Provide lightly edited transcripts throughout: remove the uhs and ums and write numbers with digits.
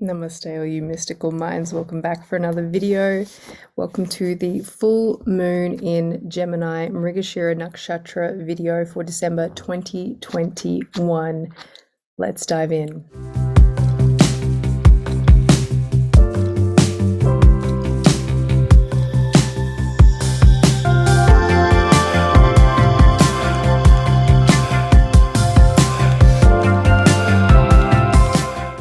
Namaste, all you mystical minds. Welcome back for another video. Welcome to the full moon in Gemini Mrigashira Nakshatra video for December 2021. Let's dive in.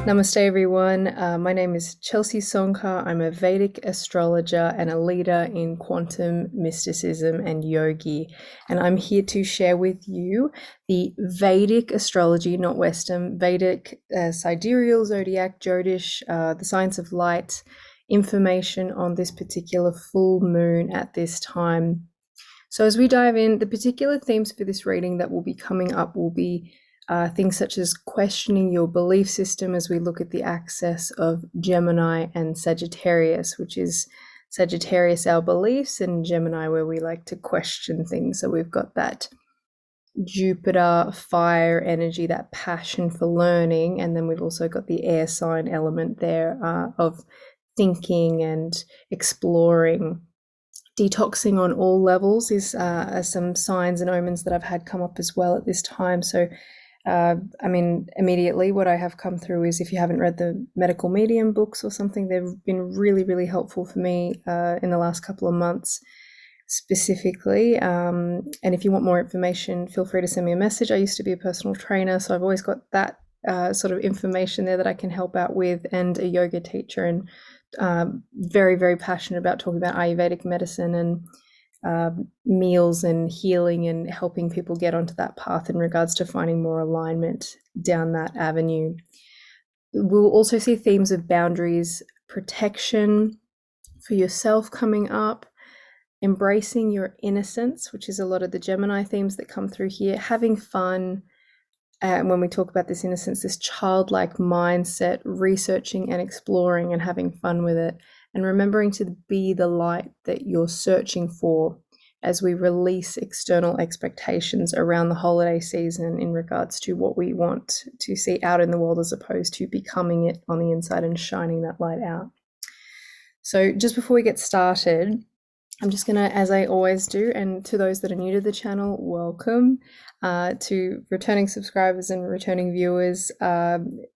Namaste everyone, my name is Chelsea Sonkar. I'm a Vedic astrologer and a leader in quantum mysticism and yogi, and I'm here to share with you the Vedic astrology, not Western, Vedic sidereal zodiac, Jyotish, the science of light, information on this particular full moon at this time. So as we dive in, the particular themes for this reading that will be coming up will be things such as questioning your belief system as we look at the axis of Gemini and Sagittarius, which is Sagittarius our beliefs and Gemini where we like to question things. So we've got that Jupiter fire energy, that passion for learning, and then we've also got the air sign element there of thinking and exploring. Detoxing on all levels is some signs and omens that I've had come up as well at this time. So immediately what I have come through is, if you haven't read the medical medium books or something, they've been really, really helpful for me in the last couple of months specifically. And if you want more information, feel free to send me a message. I used to be a personal trainer, so I've always got that sort of information there that I can help out with, and a yoga teacher, and very, very passionate about talking about Ayurvedic medicine and meals and healing and helping people get onto that path in regards to finding more alignment down that avenue. We'll also see themes of boundaries, protection for yourself coming up, embracing your innocence, which is a lot of the Gemini themes that come through here, having fun. And when we talk about this innocence, this childlike mindset, researching and exploring and having fun with it, and remembering to be the light that you're searching for as we release external expectations around the holiday season in regards to what we want to see out in the world, as opposed to becoming it on the inside and shining that light out. So just before we get started, I'm just going to, as I always do, and to those that are new to the channel, welcome. To returning subscribers and returning viewers,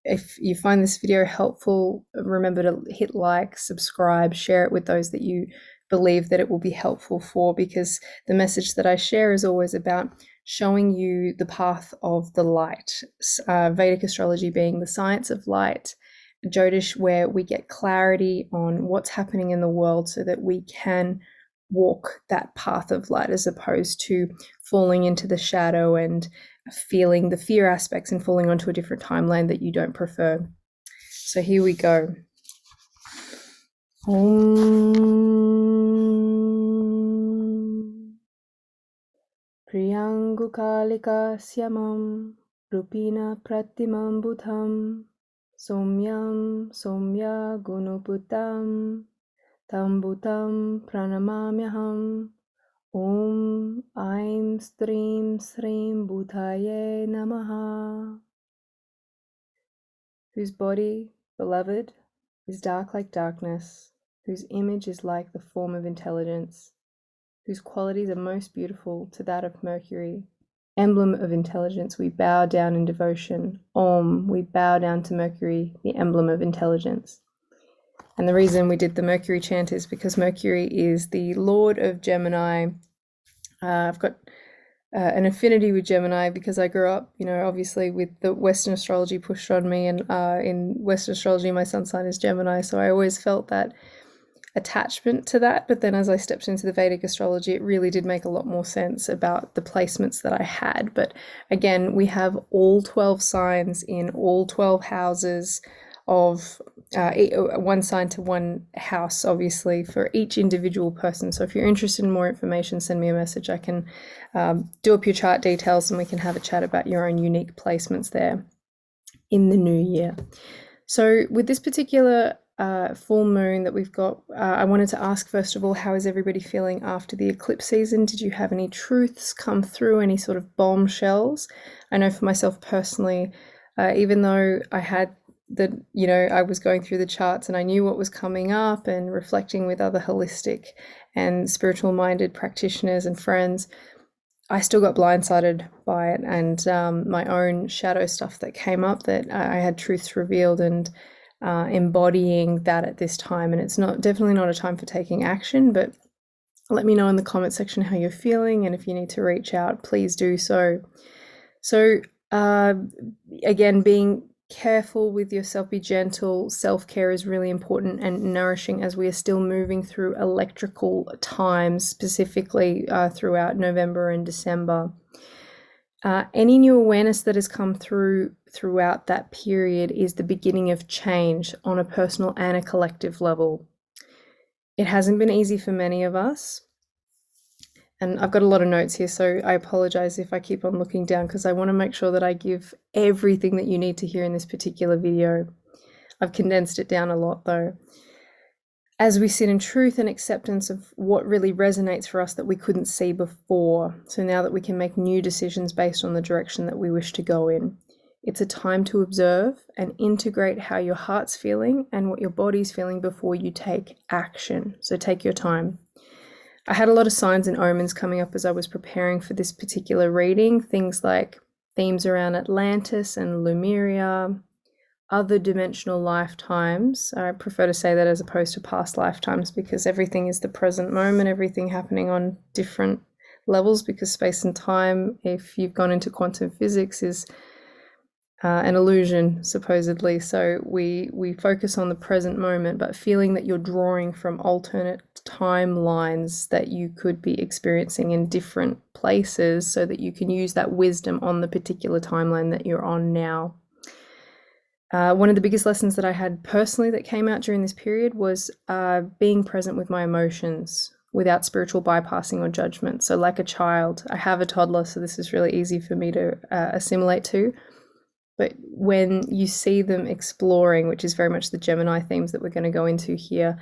if you find this video helpful, remember to hit like, subscribe, share it with those that you believe that it will be helpful for, because the message that I share is always about showing you the path of the light. Vedic astrology being the science of light, Jyotish where we get clarity on what's happening in the world so that we can walk that path of light, as opposed to falling into the shadow and feeling the fear aspects and falling onto a different timeline that you don't prefer. So here we go. Om Priyangukalika Syamam Rupina Pratimam Buddham Somyam Somya Gunuputam Tambutam Pranamamyaham. Om Aim Strim Srim Bhutaye Namaha. Whose body, beloved, is dark like darkness, whose image is like the form of intelligence, whose qualities are most beautiful to that of Mercury, emblem of intelligence, we bow down in devotion. Om, we bow down to Mercury, the emblem of intelligence. And the reason we did the Mercury chant is because Mercury is the Lord of Gemini. I've got an affinity with Gemini because I grew up, obviously with the Western astrology pushed on me, and in Western astrology, my sun sign is Gemini. So I always felt that attachment to that. But then as I stepped into the Vedic astrology, it really did make a lot more sense about the placements that I had. But again, we have all 12 signs in all 12 houses of one sign to one house, obviously, for each individual person. So if you're interested in more information, send me a message. I can do up your chart details and we can have a chat about your own unique placements there in the new year. So with this particular full moon that we've got, I wanted to ask, first of all, how is everybody feeling after the eclipse season? Did you have any truths come through, any sort of bombshells? I know for myself personally, even though I had that, you know, I was going through the charts and I knew what was coming up, and reflecting with other holistic and spiritual minded practitioners and friends, I still got blindsided by it, and my own shadow stuff that came up, that I had truths revealed, and embodying that at this time. And it's definitely not a time for taking action, but let me know in the comment section how you're feeling, and if you need to reach out, please do so. So again, being careful with yourself, be gentle. Self-care is really important and nourishing as we are still moving through electrical times, specifically throughout November and December. Any new awareness that has come throughout that period is the beginning of change on a personal and a collective level. It hasn't been easy for many of us. And I've got a lot of notes here, so I apologize if I keep on looking down, because I want to make sure that I give everything that you need to hear in this particular video. I've condensed it down a lot though. As we sit in truth and acceptance of what really resonates for us that we couldn't see before. So now that we can make new decisions based on the direction that we wish to go in. It's a time to observe and integrate how your heart's feeling and what your body's feeling before you take action. So take your time. I had a lot of signs and omens coming up as I was preparing for this particular reading. Things like themes around Atlantis and Lemuria, other dimensional lifetimes. I prefer to say that as opposed to past lifetimes, because everything is the present moment, everything happening on different levels, because space and time, if you've gone into quantum physics, is an illusion, supposedly. So we focus on the present moment, but feeling that you're drawing from alternate timelines that you could be experiencing in different places, so that you can use that wisdom on the particular timeline that you're on now. One of the biggest lessons that I had personally that came out during this period was being present with my emotions without spiritual bypassing or judgment. So like a child, I have a toddler, so this is really easy for me to assimilate to. But when you see them exploring, which is very much the Gemini themes that we're going to go into here,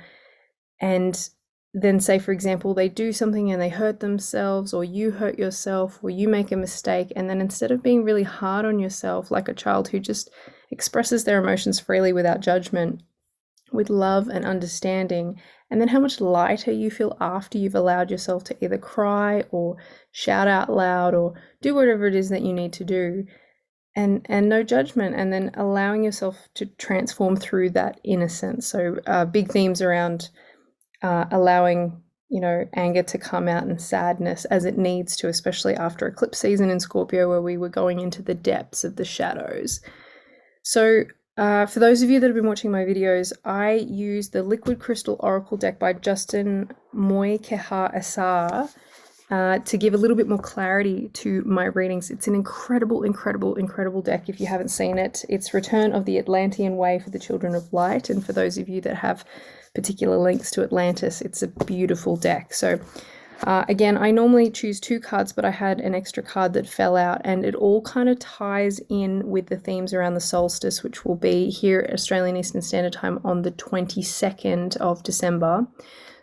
and then say, for example, they do something and they hurt themselves, or you hurt yourself, or you make a mistake, and then instead of being really hard on yourself, like a child who just expresses their emotions freely without judgment, with love and understanding, and then how much lighter you feel after you've allowed yourself to either cry or shout out loud or do whatever it is that you need to do. And no judgment, and then allowing yourself to transform through that innocence. So big themes around allowing, you know, anger to come out and sadness as it needs to, especially after eclipse season in Scorpio, where we were going into the depths of the shadows. So for those of you that have been watching my videos, I use the Liquid Crystal Oracle deck by Justin Moikeha Asar to give a little bit more clarity to my readings. It's an incredible, incredible, incredible deck if you haven't seen it. It's Return of the Atlantean Way for the Children of Light. And for those of you that have particular links to Atlantis, it's a beautiful deck. So again, I normally choose 2 cards, but I had an extra card that fell out, and it all kind of ties in with the themes around the solstice, which will be here at Australian Eastern Standard Time on the 22nd of December.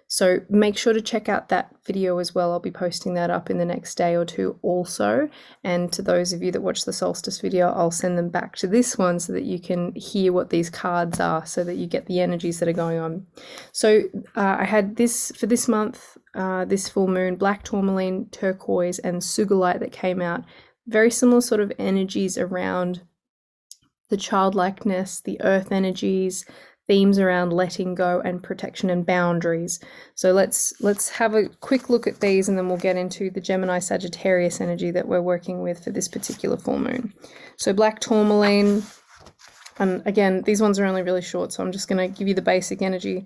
So make sure to check out that video as well. I'll be posting that up in the next day or two also. And to those of you that watch the solstice video, I'll send them back to this one so that you can hear what these cards are, so that you get the energies that are going on. So I had this for this month, this full moon, black tourmaline, turquoise, and sugilite that came out. Very similar sort of energies around the childlikeness, the earth energies, themes around letting go and protection and boundaries. So let's have a quick look at these, and then we'll get into the Gemini Sagittarius energy that we're working with for this particular full moon. So black tourmaline, and again, these ones are only really short, so I'm just going to give you the basic energy.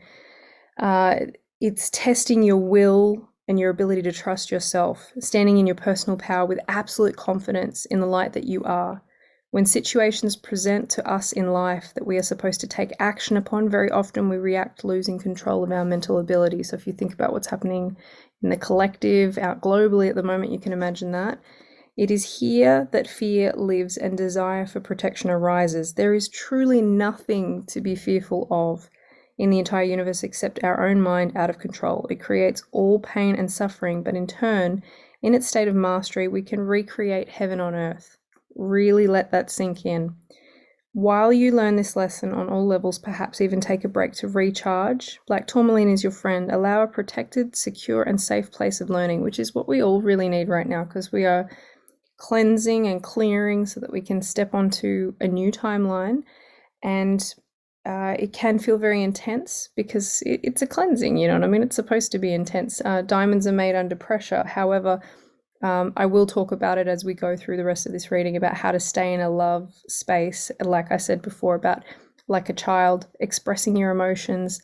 It's testing your will and your ability to trust yourself, standing in your personal power with absolute confidence in the light that you are. When situations present to us in life that we are supposed to take action upon, very often we react losing control of our mental ability. So if you think about what's happening in the collective, out globally at the moment, you can imagine that. It is here that fear lives and desire for protection arises. There is truly nothing to be fearful of in the entire universe except our own mind out of control. It creates all pain and suffering, but in turn, in its state of mastery, we can recreate heaven on earth. Really let that sink in. While you learn this lesson on all levels, perhaps even take a break to recharge. Black tourmaline is your friend. Allow a protected, secure, and safe place of learning, which is what we all really need right now, because we are cleansing and clearing so that we can step onto a new timeline. And it can feel very intense because it's a cleansing, you know what I mean? It's supposed to be intense. Diamonds are made under pressure. However, I will talk about it as we go through the rest of this reading about how to stay in a love space, like I said before, about like a child, expressing your emotions,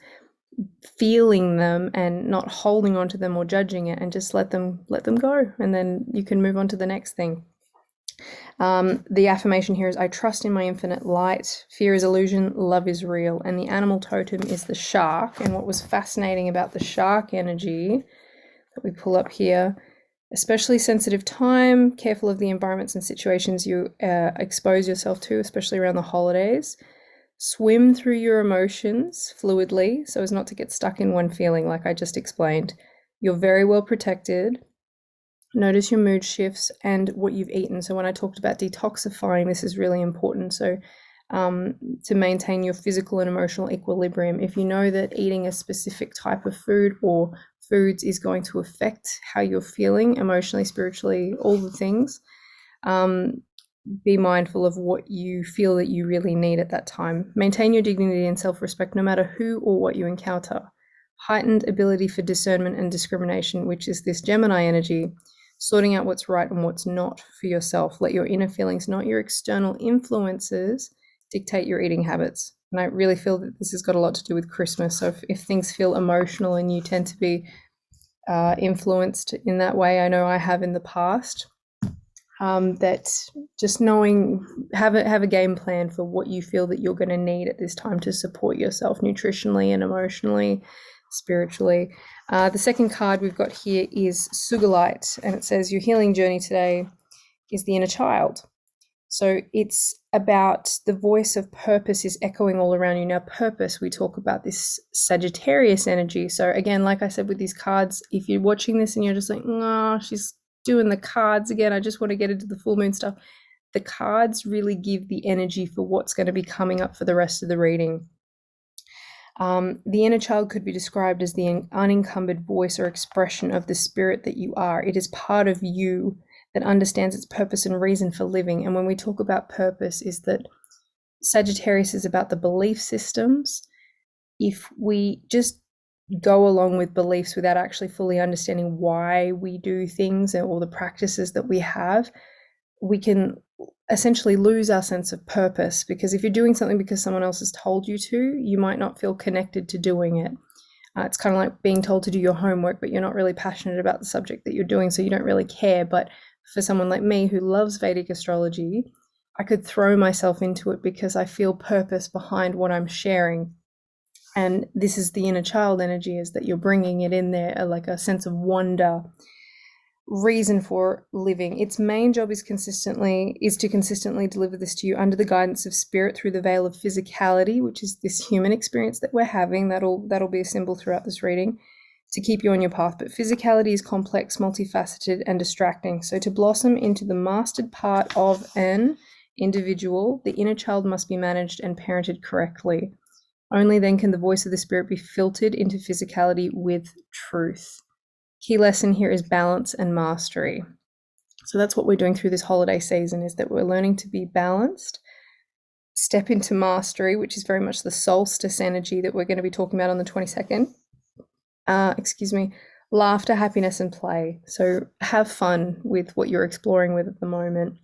feeling them and not holding on to them or judging it, and just let them go, and then you can move on to the next thing. The affirmation here is, I trust in my infinite light. Fear is illusion, love is real. And the animal totem is the shark. And what was fascinating about the shark energy that we pull up here, especially sensitive time, careful of the environments and situations you expose yourself to, especially around the holidays. Swim through your emotions fluidly so as not to get stuck in one feeling, like I just explained. You're very well protected. Notice your mood shifts and what you've eaten. So when I talked about detoxifying, this is really important. So to maintain your physical and emotional equilibrium, if you know that eating a specific type of food or foods is going to affect how you're feeling emotionally, spiritually, all the things, be mindful of what you feel that you really need at that time. Maintain your dignity and self-respect no matter who or what you encounter. Heightened ability for discernment and discrimination, which is this Gemini energy, sorting out what's right and what's not for yourself. Let your inner feelings, not your external influences, dictate your eating habits. And I really feel that this has got a lot to do with Christmas. So if things feel emotional and you tend to be influenced in that way, I know I have in the past, that just knowing, have a game plan for what you feel that you're going to need at this time to support yourself nutritionally and emotionally, spiritually. The second card we've got here is Sugilite, and it says your healing journey today is the inner child. So it's about the voice of purpose is echoing all around you. Now, purpose, we talk about this Sagittarius energy. So again, like I said with these cards, if you're watching this and you're just like, oh, she's doing the cards again, I just want to get into the full moon stuff. The cards really give the energy for what's going to be coming up for the rest of the reading. The inner child could be described as the unencumbered voice or expression of the spirit that you are. It is part of you that understands its purpose and reason for living. And when we talk about purpose, is that Sagittarius is about the belief systems. If we just go along with beliefs without actually fully understanding why we do things or the practices that we have, we can essentially lose our sense of purpose, because if you're doing something because someone else has told you to, you might not feel connected to doing it. It's kind of like being told to do your homework, but you're not really passionate about the subject that you're doing, so you don't really care. But for someone like me who loves Vedic astrology, I could throw myself into it because I feel purpose behind what I'm sharing. And this is the inner child energy, is that you're bringing it in there, like a sense of wonder, reason for living. Its main job is to consistently deliver this to you under the guidance of spirit through the veil of physicality, which is this human experience that we're having. That'll be a symbol throughout this reading to keep you on your path. But physicality is complex, multifaceted, and distracting. So to blossom into the mastered part of an individual, the inner child must be managed and parented correctly. Only then can the voice of the spirit be filtered into physicality with truth. Key lesson here is balance and mastery. So that's what we're doing through this holiday season, is that we're learning to be balanced, step into mastery, which is very much the solstice energy that we're going to be talking about on the 22nd. Laughter, happiness, and play. So have fun with what you're exploring with at the moment.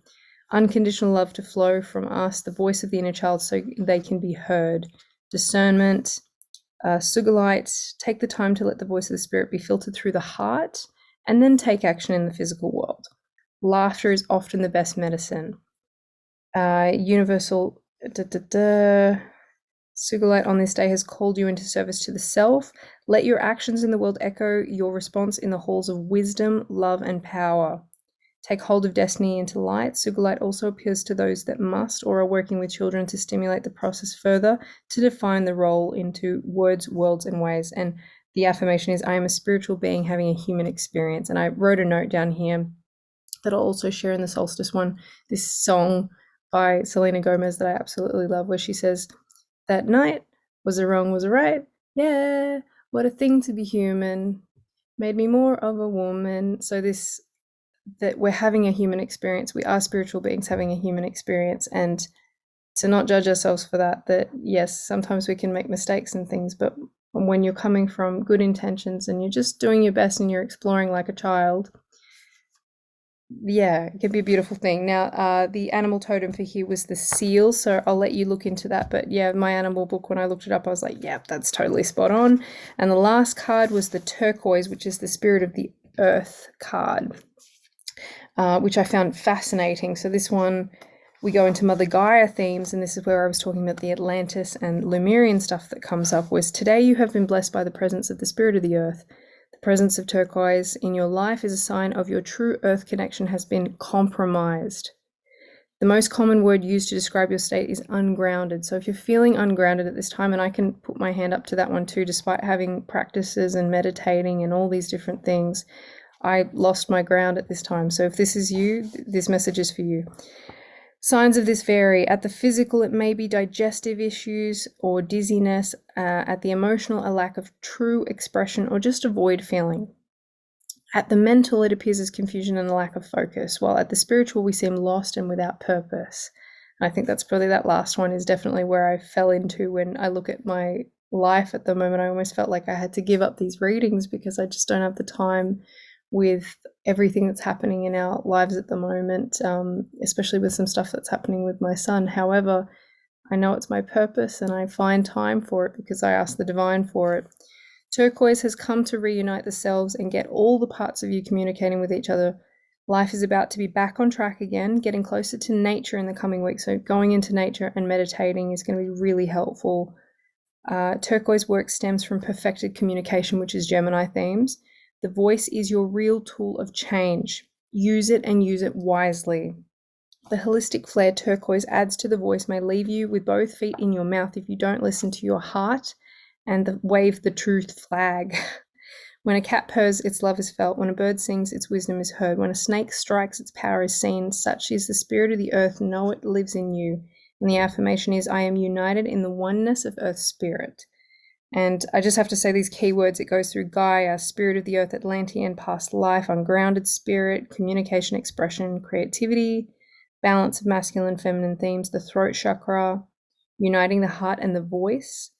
Unconditional love to flow from us, the voice of the inner child, so they can be heard. Discernment. Sugilite, take the time to let the voice of the spirit be filtered through the heart and then take action in the physical world. Laughter is often the best medicine. Universal. Sugilite on this day has called you into service to the self. Let your actions in the world echo your response in the halls of wisdom, love, and power. Take hold of destiny into light. Sugilite also appeals to those that must or are working with children to stimulate the process further, to define the role into words, worlds, and ways. And the affirmation is, I am a spiritual being having a human experience. And I wrote a note down here that I'll also share in the solstice one, this song by Selena Gomez that I absolutely love, where she says, "That night was a wrong, was a right. Yeah, what a thing to be human. Made me more of a woman." So this, that we're having a human experience. We are spiritual beings having a human experience, and to not judge ourselves for that. That yes, sometimes we can make mistakes and things, but when you're coming from good intentions and you're just doing your best and you're exploring like a child, yeah, it can be a beautiful thing. Now, the animal totem for here was the seal, so I'll let you look into that. But yeah, my animal book, when I looked it up, I was like, yep, that's totally spot on. And the last card was the turquoise, which is the spirit of the earth card, which I found fascinating. So this one, we go into Mother Gaia themes, and this is where I was talking about the Atlantis and Lemurian stuff that comes up, was today you have been blessed by the presence of the spirit of the earth. The presence of turquoise in your life is a sign of your true earth connection has been compromised. The most common word used to describe your state is ungrounded. So if you're feeling ungrounded at this time, and I can put my hand up to that one too, despite having practices and meditating and all these different things, I lost my ground at this time. So if this is you, this message is for you. Signs of this vary. At the physical, it may be digestive issues or dizziness. At the emotional, a lack of true expression or just a void feeling. At the mental, it appears as confusion and a lack of focus, while at the spiritual, we seem lost and without purpose. And I think that's probably, that last one is definitely where I fell into when I look at my life at the moment. I almost felt like I had to give up these readings because I just don't have the time with everything that's happening in our lives at the moment, especially with some stuff that's happening with my son. However, I know it's my purpose and I find time for it because I ask the divine for it. Turquoise has come to reunite the selves and get all the parts of you communicating with each other. Life is about to be back on track again, getting closer to nature in the coming week. So going into nature and meditating is going to be really helpful. Turquoise work stems from perfected communication, which is Gemini themes. The voice is your real tool of change. Use it and use it wisely. The holistic flair turquoise adds to the voice may leave you with both feet in your mouth if you don't listen to your heart and wave the truth flag. When a cat purrs, its love is felt. When a bird sings, its wisdom is heard. When a snake strikes, its power is seen. Such is the spirit of the earth. Know it lives in you. And the affirmation is, I am united in the oneness of earth's spirit. And I just have to say these keywords. It goes through Gaia, spirit of the earth, Atlantean, past life, ungrounded spirit, communication, expression, creativity, balance of masculine, feminine themes, the throat chakra, uniting the heart and the voice,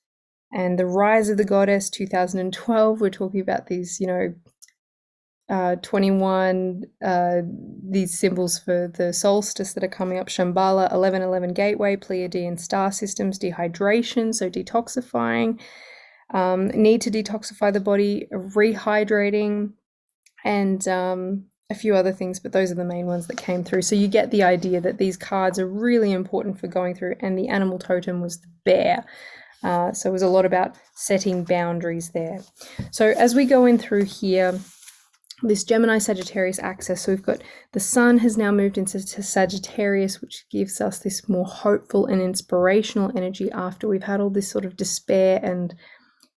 and the rise of the goddess 2012. We're talking about these, 21, these symbols for the solstice that are coming up, Shambhala, 1111 gateway, Pleiadian star systems, dehydration, so detoxifying, need to detoxify the body, rehydrating, and a few other things, but those are the main ones that came through. So you get the idea that these cards are really important for going through, and the animal totem was the bear. So it was a lot about setting boundaries there. So as we go in through here, this Gemini Sagittarius axis, so we've got the sun has now moved into Sagittarius, which gives us this more hopeful and inspirational energy after we've had all this sort of despair and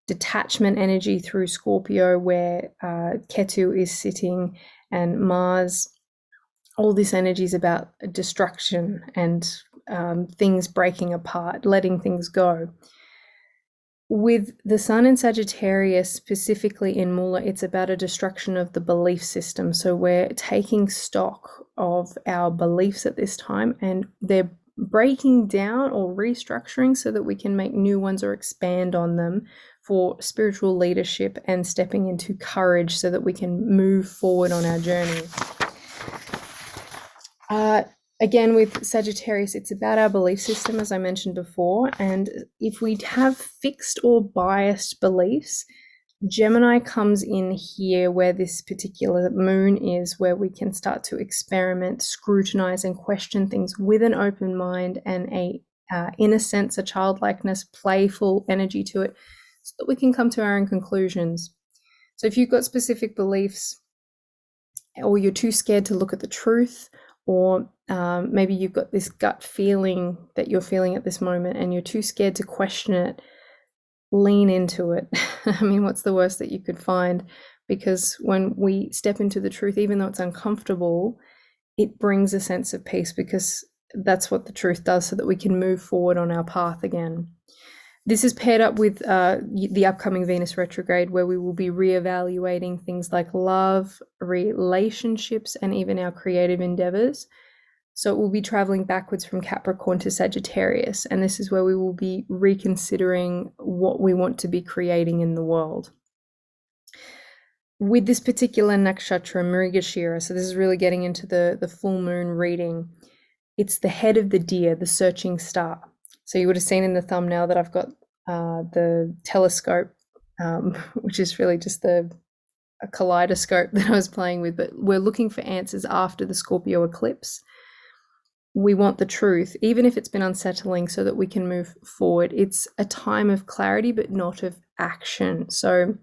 detachment energy through Scorpio, where Ketu is sitting, and Mars. All this energy is about destruction and things breaking apart, letting things go. With the sun in Sagittarius, specifically in Mula, it's about a destruction of the belief system. So we're taking stock of our beliefs at this time, and they're breaking down or restructuring so that we can make new ones or expand on them for spiritual leadership and stepping into courage so that we can move forward on our journey. Again, with Sagittarius, it's about our belief system, as I mentioned before. And if we have fixed or biased beliefs, Gemini comes in here where this particular moon is, where we can start to experiment, scrutinize, and question things with an open mind and in a sense, a childlikeness, playful energy to it, so that we can come to our own conclusions. So if you've got specific beliefs, or you're too scared to look at the truth, or maybe you've got this gut feeling that you're feeling at this moment and you're too scared to question it, lean into it. I mean, what's the worst that you could find? Because when we step into the truth, even though it's uncomfortable, it brings a sense of peace, because that's what the truth does, so that we can move forward on our path again. This is paired up with the upcoming Venus retrograde, where we will be reevaluating things like love, relationships, and even our creative endeavors. So it will be traveling backwards from Capricorn to Sagittarius, and this is where we will be reconsidering what we want to be creating in the world. With this particular nakshatra, Mrigashira, so this is really getting into the full moon reading, it's the head of the deer, the searching star. So you would have seen in the thumbnail that I've got the telescope, which is really just a kaleidoscope that I was playing with, but we're looking for answers after the Scorpio eclipse. We want the truth, even if it's been unsettling, so that we can move forward. It's a time of clarity, but not of action. So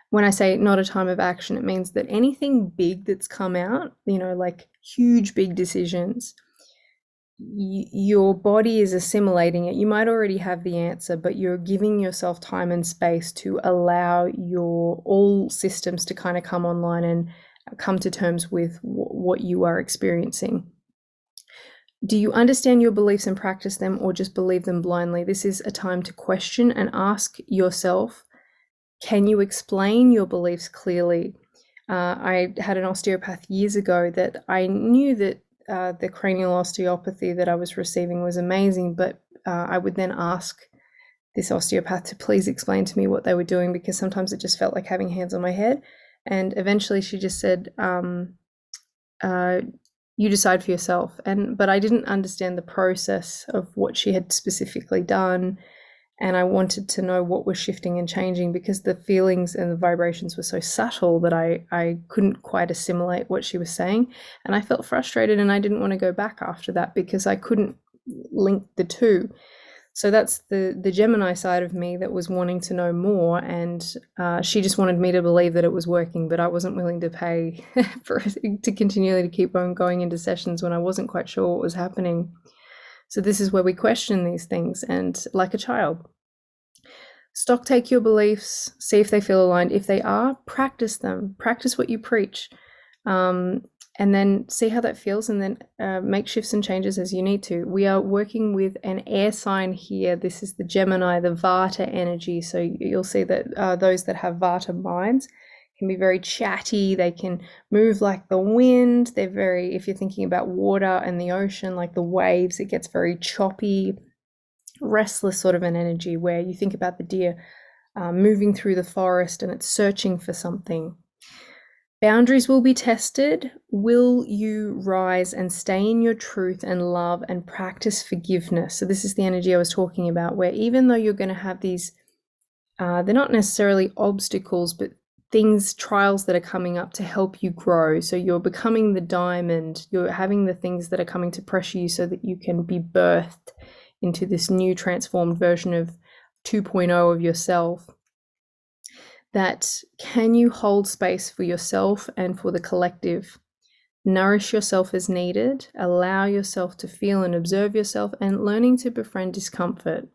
when I say not a time of action, it means that anything big that's come out, like huge, big decisions, your body is assimilating it. You might already have the answer, but you're giving yourself time and space to allow your all systems to kind of come online and come to terms with what you are experiencing. Do you understand your beliefs and practice them, or just believe them blindly? This is a time to question and ask yourself, can you explain your beliefs clearly? I had an osteopath years ago that I knew that the cranial osteopathy that I was receiving was amazing, but I would then ask this osteopath to please explain to me what they were doing, because sometimes it just felt like having hands on my head. And eventually she just said, you decide for yourself. But I didn't understand the process of what she had specifically done. And I wanted to know what was shifting and changing, because the feelings and the vibrations were so subtle that I couldn't quite assimilate what she was saying. And I felt frustrated, and I didn't want to go back after that because I couldn't link the two. So that's the Gemini side of me that was wanting to know more. And she just wanted me to believe that it was working, but I wasn't willing to pay to continually keep on going into sessions when I wasn't quite sure what was happening. So this is where we question these things, and like a child, stock take your beliefs, see if they feel aligned. If they are, practice them. Practice what you preach, and then see how that feels, and then make shifts and changes as you need to. We are working with an air sign here. This is the Gemini, the Vata energy. So you'll see that those that have Vata minds can be very chatty. They can move like the wind. They're very, if you're thinking about water and the ocean, like the waves, it gets very choppy, restless sort of an energy, where you think about the deer moving through the forest and it's searching for something. Boundaries will be tested. Will you rise and stay in your truth and love and practice forgiveness? So this is the energy I was talking about, where even though you're going to have these, they're not necessarily obstacles, but things, trials that are coming up to help you grow. So you're becoming the diamond, you're having the things that are coming to pressure you so that you can be birthed into this new transformed version of 2.0 of yourself. That can you hold space for yourself and for the collective? Nourish yourself as needed, allow yourself to feel and observe yourself, and learning to befriend discomfort.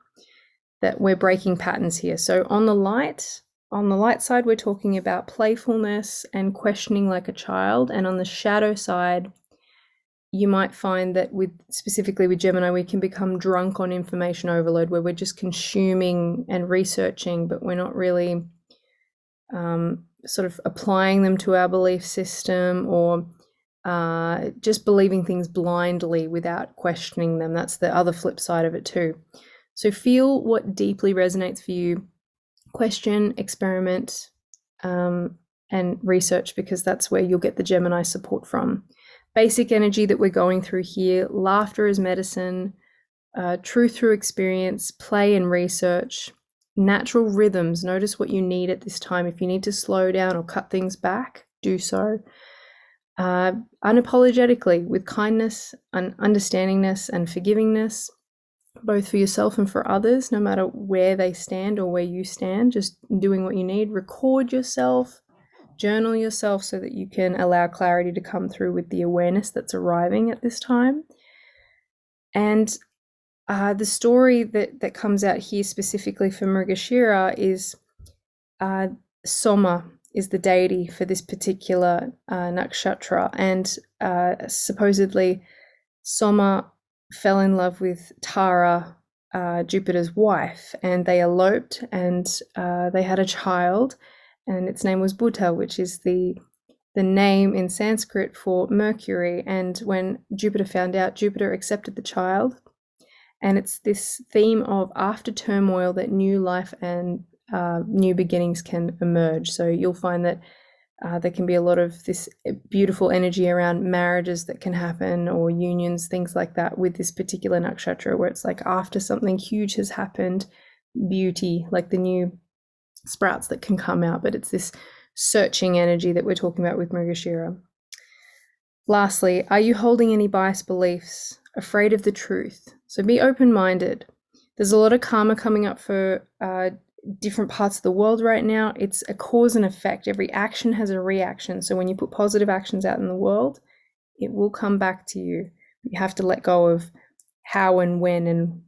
That we're breaking patterns here. So on the light side, we're talking about playfulness and questioning like a child. And on the shadow side, you might find that specifically with Gemini, we can become drunk on information overload, where we're just consuming and researching, but we're not really sort of applying them to our belief system, or just believing things blindly without questioning them. That's the other flip side of it too. So feel what deeply resonates for you. Question, experiment, and research, because that's where you'll get the Gemini support from. Basic energy that we're going through here: laughter is medicine, truth through experience, play and research, natural rhythms. Notice what you need at this time. If you need to slow down or cut things back, do so. Unapologetically, with kindness and understandingness and forgivingness, both for yourself and for others, no matter where they stand or where you stand, just doing what you need. Record yourself, journal yourself, so that you can allow clarity to come through with the awareness that's arriving at this time. And the story that comes out here specifically for Mrigashira is Soma is the deity for this particular nakshatra, and supposedly Soma fell in love with Tara, Jupiter's wife, and they eloped, and they had a child, and its name was Buddha, which is the name in Sanskrit for Mercury. And when Jupiter found out, Jupiter accepted the child. And it's this theme of after turmoil that new life and new beginnings can emerge. So you'll find that there can be a lot of this beautiful energy around marriages that can happen, or unions, things like that, with this particular nakshatra, where it's like after something huge has happened, beauty, like the new sprouts that can come out. But it's this searching energy that we're talking about with Mrigashira. Lastly, are you holding any biased beliefs, afraid of the truth? So be open-minded. There's a lot of karma coming up for different parts of the world right now. It's a cause and effect. Every action has a reaction. So when you put positive actions out in the world, it will come back to you. You have to let go of how and when and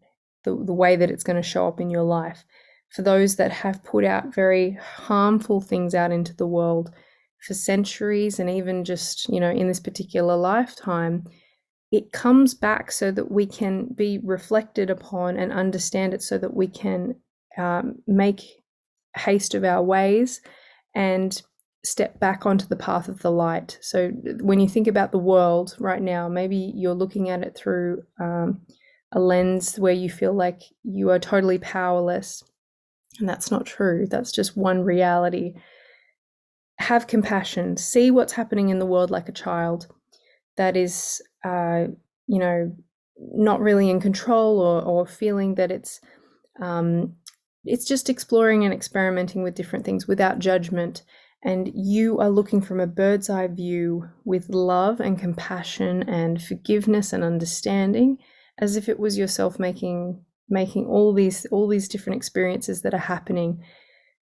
the way that it's going to show up in your life. For those that have put out very harmful things out into the world for centuries, and even just, in this particular lifetime, it comes back so that we can be reflected upon and understand it, so that we can make haste of our ways and step back onto the path of the light. So when you think about the world right now, maybe you're looking at it through a lens where you feel like you are totally powerless. And that's not true. That's just one reality. Have compassion. See what's happening in the world like a child that is, not really in control, or feeling that it's just exploring and experimenting with different things without judgment. And you are looking from a bird's eye view with love and compassion and forgiveness and understanding, as if it was yourself making all these different experiences that are happening.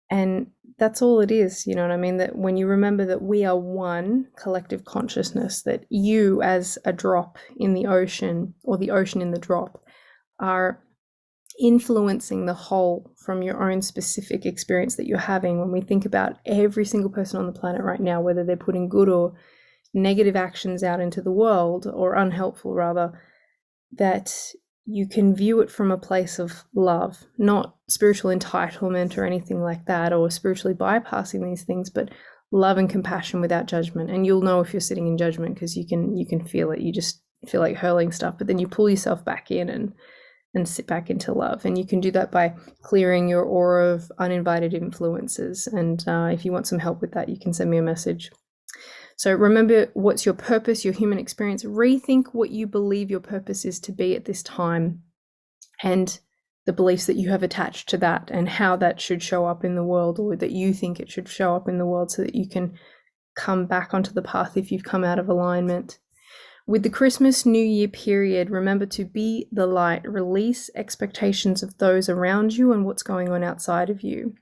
And that's all it is, you know what I mean? That when you remember that we are one collective consciousness, that you as a drop in the ocean, or the ocean in the drop, are influencing the whole from your own specific experience that you're having. When we think about every single person on the planet right now, whether they're putting good or negative actions out into the world, or unhelpful rather, that you can view it from a place of love, not spiritual entitlement or anything like that, or spiritually bypassing these things, but love and compassion without judgment. And you'll know if you're sitting in judgment, because you can feel it. You just feel like hurling stuff, but then you pull yourself back in and sit back into love. And you can do that by clearing your aura of uninvited influences. And if you want some help with that, you can send me a message. So remember, what's your purpose, your human experience? Rethink what you believe your purpose is to be at this time, and the beliefs that you have attached to that, and how that should show up in the world, or that you think it should show up in the world, so that you can come back onto the path if you've come out of alignment. With the Christmas New Year period, remember to be the light. Release expectations of those around you and what's going on outside of you.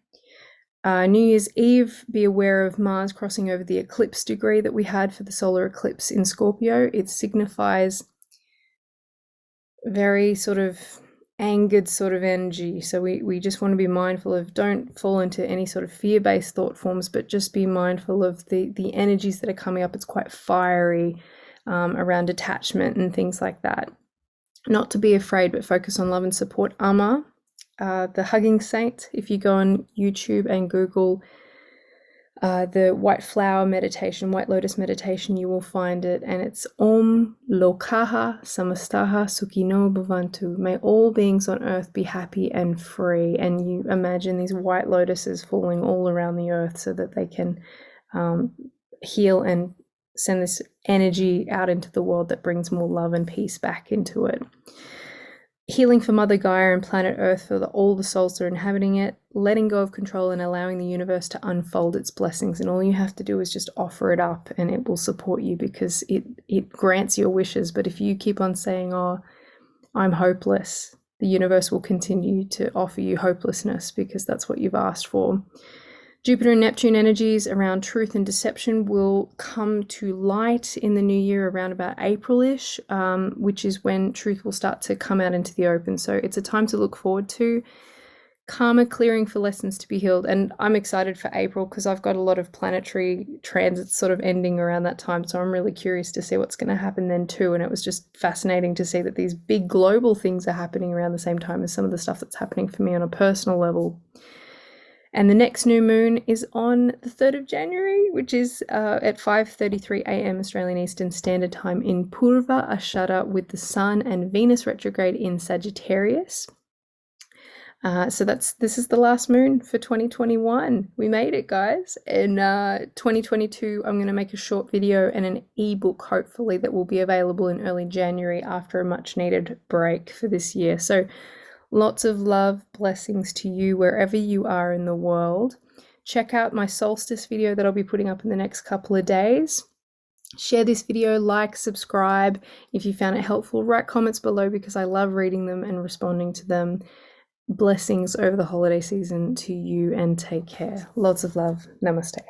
New Year's Eve, be aware of Mars crossing over the eclipse degree that we had for the solar eclipse in Scorpio. It signifies very sort of angered sort of energy. So we just want to be mindful of, don't fall into any sort of fear-based thought forms, but just be mindful of the energies that are coming up. It's quite fiery around attachment and things like that. Not to be afraid, but focus on love and support. Amma, the hugging saint, if you go on YouTube and Google the white flower meditation, white lotus meditation, you will find it. And it's Om Lokaha Samastaha Sukhino Bhavantu. May all beings on earth be happy and free. And you imagine these white lotuses falling all around the earth, so that they can heal and send this energy out into the world that brings more love and peace back into it. Healing for Mother Gaia and planet Earth, for all the souls that are inhabiting it, letting go of control and allowing the universe to unfold its blessings. And all you have to do is just offer it up, and it will support you, because it grants your wishes. But if you keep on saying, oh, I'm hopeless, the universe will continue to offer you hopelessness, because that's what you've asked for. Jupiter and Neptune energies around truth and deception will come to light in the new year around about April-ish, which is when truth will start to come out into the open. So it's a time to look forward to. karma clearing for lessons to be healed. And I'm excited for April because I've got a lot of planetary transits sort of ending around that time. So I'm really curious to see what's going to happen then too. And it was just fascinating to see that these big global things are happening around the same time as some of the stuff that's happening for me on a personal level. And the next new moon is on the 3rd of January, which is at 5:33 a.m. Australian Eastern Standard Time in Purva Ashara, with the Sun and Venus retrograde in Sagittarius. So this is the last moon for 2021. We made it, guys. In 2022, I'm going to make a short video and an ebook, hopefully, that will be available in early January after a much needed break for this year. So lots of love, blessings to you wherever you are in the world. Check out my solstice video that I'll be putting up in the next couple of days. Share this video, like, subscribe. If you found it helpful, write comments below because I love reading them and responding to them. Blessings over the holiday season to you and take care. Lots of love. Namaste.